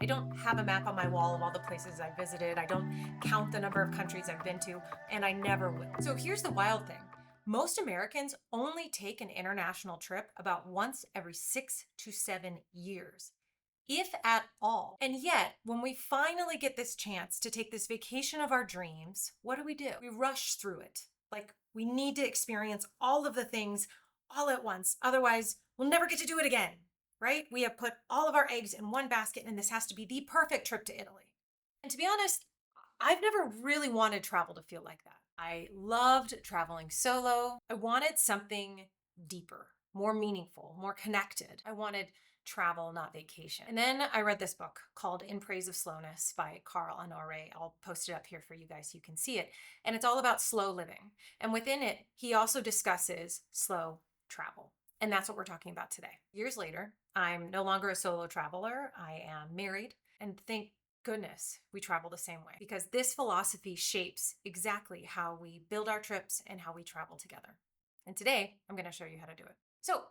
I don't have a map on my wall of all the places I've visited. I don't count the number of countries I've been to, and I never will. So here's the wild thing. Most Americans only take an international trip about once every 6 to 7 years, if at all. And yet, when we finally get this chance to take this vacation of our dreams, what do? We rush through it. Like we need to experience all of the things all at once. Otherwise, we'll never get to do it again, right? We have put all of our eggs in one basket, and this has to be the perfect trip to Italy. And to be honest, I've never really wanted travel to feel like that. I loved traveling solo. I wanted something deeper, more meaningful, more connected. I wanted travel, not vacation. And then I read this book called In Praise of Slowness by Carl Honore. I'll post it up here for you guys so you can see it. And it's all about slow living. And within it, he also discusses slow travel. And that's what we're talking about today. Years later, I'm no longer a solo traveler. I am married. And thank goodness we travel the same way, because this philosophy shapes exactly how we build our trips and how we travel together. And today, I'm going to show you how to do it. So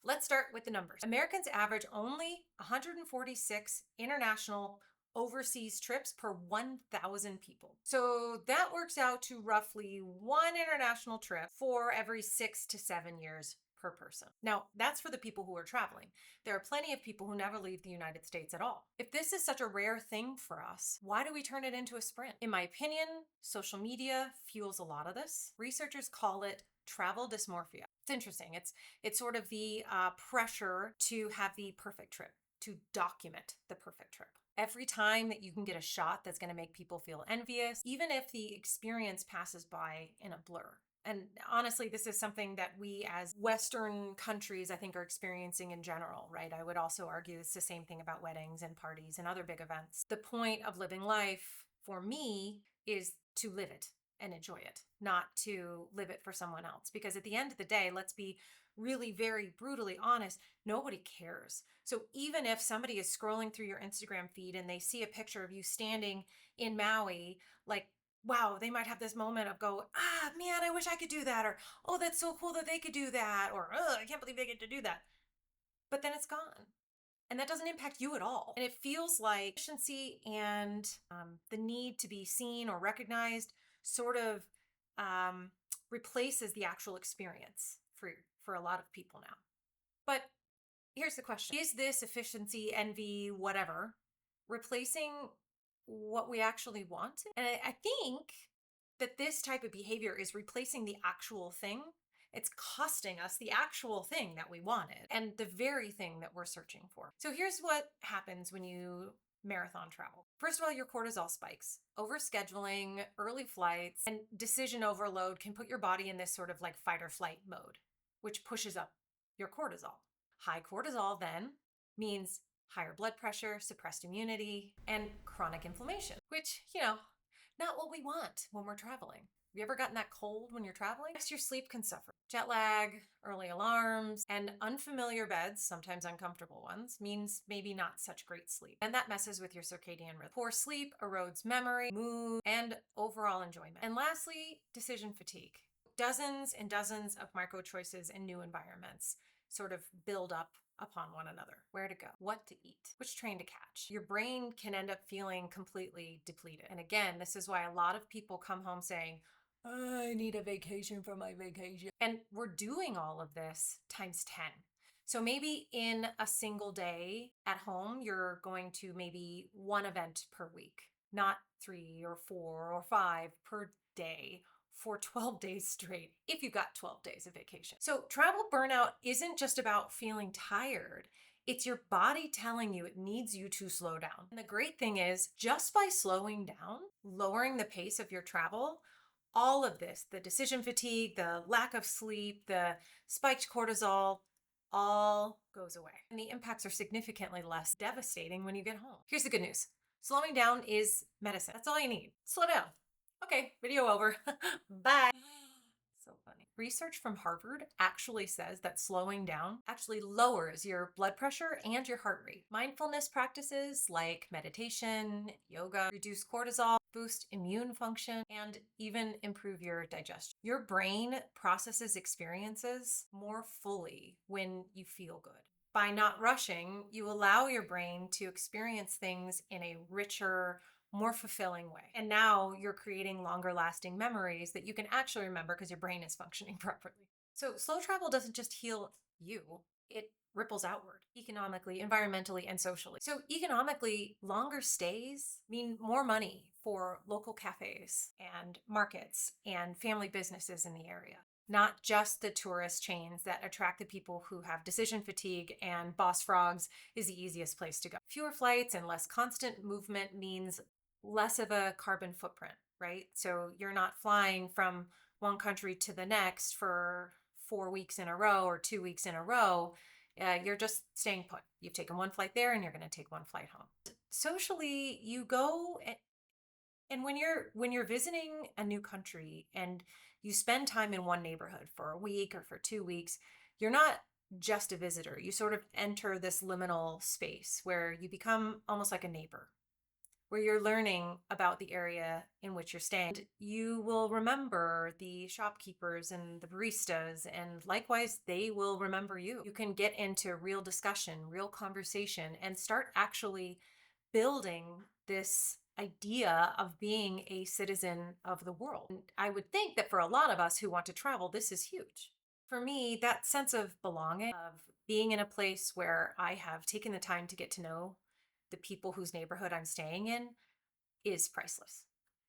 let's start with the numbers. Americans average only 146 international overseas trips per 1,000 people. So that works out to roughly one international trip for every 6 to 7 years per person. Now, that's for the people who are traveling. There are plenty of people who never leave the United States at all. If this is such a rare thing for us, why do we turn it into a sprint? In my opinion, social media fuels a lot of this. Researchers call it travel dysmorphia. It's interesting. It's sort of the pressure to have the perfect trip, to document the perfect trip. Every time that you can get a shot that's going to make people feel envious, even if the experience passes by in a blur. And honestly, this is something that we as Western countries, I think, are experiencing in general, right? I would also argue it's the same thing about weddings and parties and other big events. The point of living life for me is to live it and enjoy it, not to live it for someone else. Because at the end of the day, let's be really very brutally honest, nobody cares. So even if somebody is scrolling through your Instagram feed and they see a picture of you standing in Maui, like, wow, they might have this moment of go, ah, man, I wish I could do that. Or, oh, that's so cool that they could do that. Or, oh, I can't believe they get to do that. But then it's gone. And that doesn't impact you at all. And it feels like efficiency and the need to be seen or recognized sort of replaces the actual experience for a lot of people now. But here's the question. Is this efficiency, envy, whatever, replacing what we actually want? And I think that this type of behavior is replacing the actual thing. It's costing us the actual thing that we wanted and the very thing that we're searching for. So here's what happens when you marathon travel. First of all, your cortisol spikes. Overscheduling, early flights, and decision overload can put your body in this sort of like fight or flight mode, which pushes up your cortisol. High cortisol then means higher blood pressure, suppressed immunity, and chronic inflammation, which, not what we want when we're traveling. Have you ever gotten that cold when you're traveling? Yes, your sleep can suffer. Jet lag, early alarms, and unfamiliar beds, sometimes uncomfortable ones, means maybe not such great sleep. And that messes with your circadian rhythm. Poor sleep erodes memory, mood, and overall enjoyment. And lastly, decision fatigue. Dozens and dozens of micro choices in new environments sort of build up upon one another. Where to go, what to eat, which train to catch. Your brain can end up feeling completely depleted. And again, this is why a lot of people come home saying, I need a vacation from my vacation. And we're doing all of this times 10. So maybe in a single day at home, you're going to maybe one event per week, not 3 or 4 or 5 per day for 12 days straight, if you've got 12 days of vacation. So travel burnout isn't just about feeling tired. It's your body telling you it needs you to slow down. And the great thing is, just by slowing down, lowering the pace of your travel, all of this, the decision fatigue, the lack of sleep, the spiked cortisol, all goes away. And the impacts are significantly less devastating when you get home. Here's the good news. Slowing down is medicine. That's all you need. Slow down. Okay, video over. Bye. So funny. Research from Harvard actually says that slowing down actually lowers your blood pressure and your heart rate. Mindfulness practices like meditation, yoga, reduce cortisol, boost immune function, and even improve your digestion. Your brain processes experiences more fully when you feel good. By not rushing, you allow your brain to experience things in a richer, more fulfilling way. And now you're creating longer lasting memories that you can actually remember because your brain is functioning properly. So, slow travel doesn't just heal you, it ripples outward economically, environmentally, and socially. So, economically, longer stays mean more money for local cafes and markets and family businesses in the area, not just the tourist chains that attract the people who have decision fatigue, and Boss Frogs is the easiest place to go. Fewer flights and less constant movement means less of a carbon footprint, right? So you're not flying from one country to the next for 4 weeks in a row or 2 weeks in a row. You're just staying put. You've taken one flight there and you're going to take one flight home. Socially, you go and when you're visiting a new country and you spend time in one neighborhood for a week or for 2 weeks, you're not just a visitor. You sort of enter this liminal space where you become almost like a neighbor, where you're learning about the area in which you're staying. You will remember the shopkeepers and the baristas, and likewise, they will remember you. You can get into real discussion, real conversation, and start actually building this idea of being a citizen of the world. And I would think that for a lot of us who want to travel, this is huge. For me, that sense of belonging, of being in a place where I have taken the time to get to know the people whose neighborhood I'm staying in, is priceless.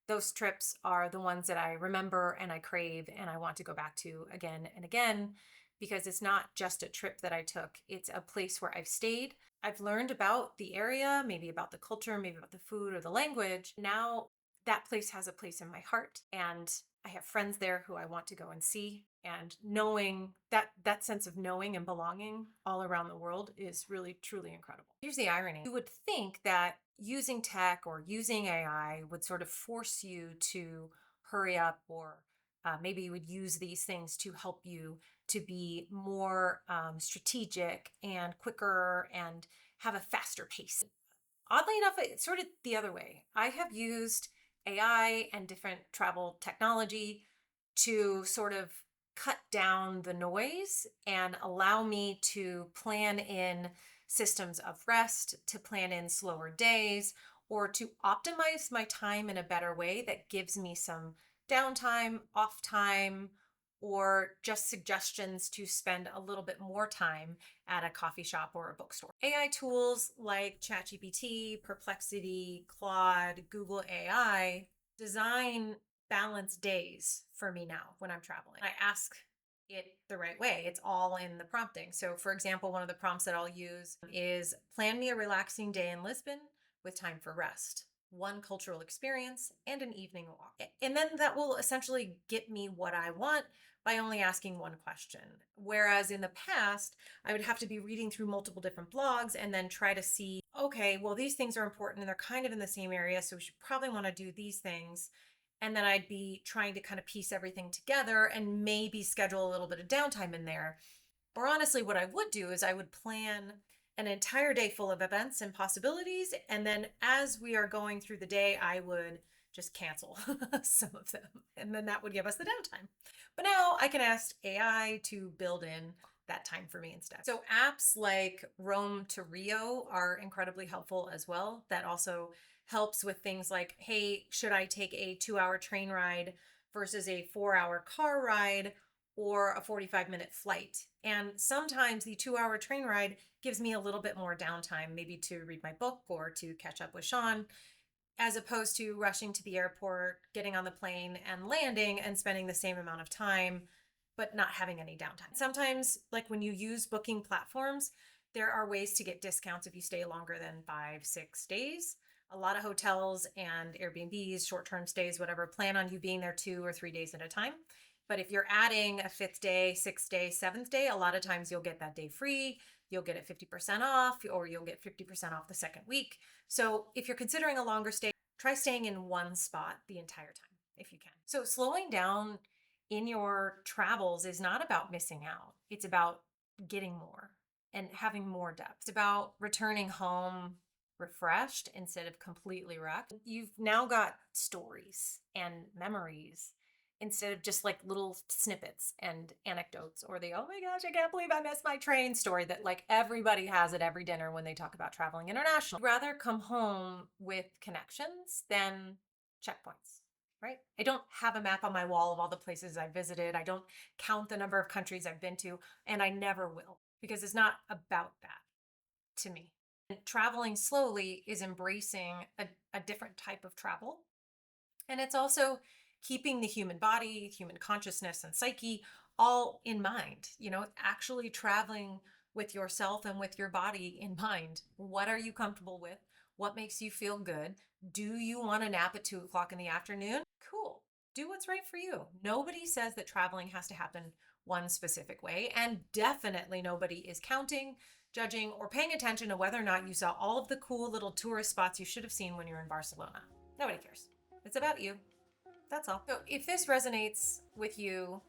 Those trips are the ones that I remember and I crave and I want to go back to again and again, because it's not just a trip that I took, it's a place where I've stayed. I've learned about the area, maybe about the culture, maybe about the food or the language. Now that place has a place in my heart, and I have friends there who I want to go and see. And knowing that sense of knowing and belonging all around the world is really truly incredible. Here's the irony. You would think that using tech or using AI would sort of force you to hurry up, or maybe you would use these things to help you to be more strategic and quicker and have a faster pace. Oddly enough, it's sort of the other way. I have used AI and different travel technology to sort of cut down the noise and allow me to plan in systems of rest, to plan in slower days, or to optimize my time in a better way that gives me some downtime, off time, or just suggestions to spend a little bit more time at a coffee shop or a bookstore. AI tools like ChatGPT, Perplexity, Claude, Google AI design balanced days for me now when I'm traveling. I ask it the right way. It's all in the prompting. So, for example, one of the prompts that I'll use is plan me a relaxing day in Lisbon with time for rest, one cultural experience, and an evening walk. And then that will essentially get me what I want by only asking one question. Whereas in the past, I would have to be reading through multiple different blogs and then try to see, okay, well, these things are important and they're kind of in the same area, so we should probably want to do these things. And then I'd be trying to kind of piece everything together and maybe schedule a little bit of downtime in there. Or honestly, what I would do is I would plan an entire day full of events and possibilities. And then as we are going through the day, I would just cancel some of them. And then that would give us the downtime. But now I can ask AI to build in that time for me instead. So apps like Rome to Rio are incredibly helpful as well. That also helps with things like, hey, should I take a 2 hour train ride versus a 4 hour car ride or a 45-minute flight? And sometimes the 2 hour train ride gives me a little bit more downtime, maybe to read my book or to catch up with Sean, as opposed to rushing to the airport, getting on the plane and landing and spending the same amount of time, but not having any downtime. Sometimes, like when you use booking platforms, there are ways to get discounts if you stay longer than 5, 6 days. A lot of hotels and Airbnbs, short-term stays, whatever, plan on you being there 2 or 3 days at a time. But if you're adding a fifth day, sixth day, seventh day, a lot of times you'll get that day free. You'll get it 50% off, or you'll get 50% off the second week. So if you're considering a longer stay, try staying in one spot the entire time if you can. So slowing down in your travels is not about missing out. It's about getting more and having more depth. It's about returning home refreshed instead of completely wrecked. You've now got stories and memories instead of just like little snippets and anecdotes or the, oh my gosh, I can't believe I missed my train story that like everybody has at every dinner when they talk about traveling international. I'd rather come home with connections than checkpoints. Right? I don't have a map on my wall of all the places I visited. I don't count the number of countries I've been to, and I never will because it's not about that to me. And traveling slowly is embracing a different type of travel. And it's also keeping the human body, human consciousness, and psyche all in mind. Actually traveling with yourself and with your body in mind. What are you comfortable with? What makes you feel good? Do you want to nap at 2 o'clock in the afternoon? Cool. Do what's right for you. Nobody says that traveling has to happen one specific way. And definitely nobody is counting, judging, or paying attention to whether or not you saw all of the cool little tourist spots you should have seen when you were in Barcelona. Nobody cares. It's about you. That's all. So if this resonates with you,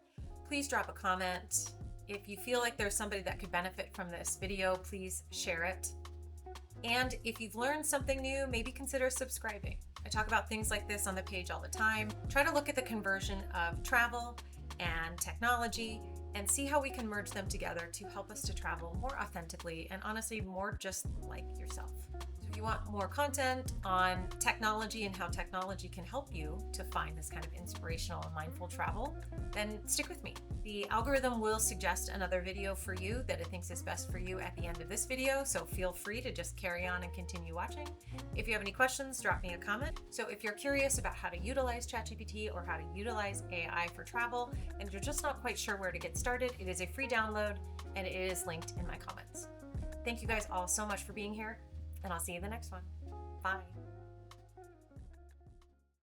please drop a comment. If you feel like there's somebody that could benefit from this video, please share it. And if you've learned something new, maybe consider subscribing. I talk about things like this on the page all the time. Try to look at the conversion of travel and technology and see how we can merge them together to help us to travel more authentically and honestly more just like yourself. So if you want more content on technology and how technology can help you to find this kind of inspirational and mindful travel, then stick with me. The algorithm will suggest another video for you that it thinks is best for you at the end of this video, so feel free to just carry on and continue watching. If you have any questions, drop me a comment. So if you're curious about how to utilize ChatGPT or how to utilize AI for travel, and you're just not quite sure where to get started, it is a free download and it is linked in my comments. Thank you guys all so much for being here, and I'll see you in the next one. Bye.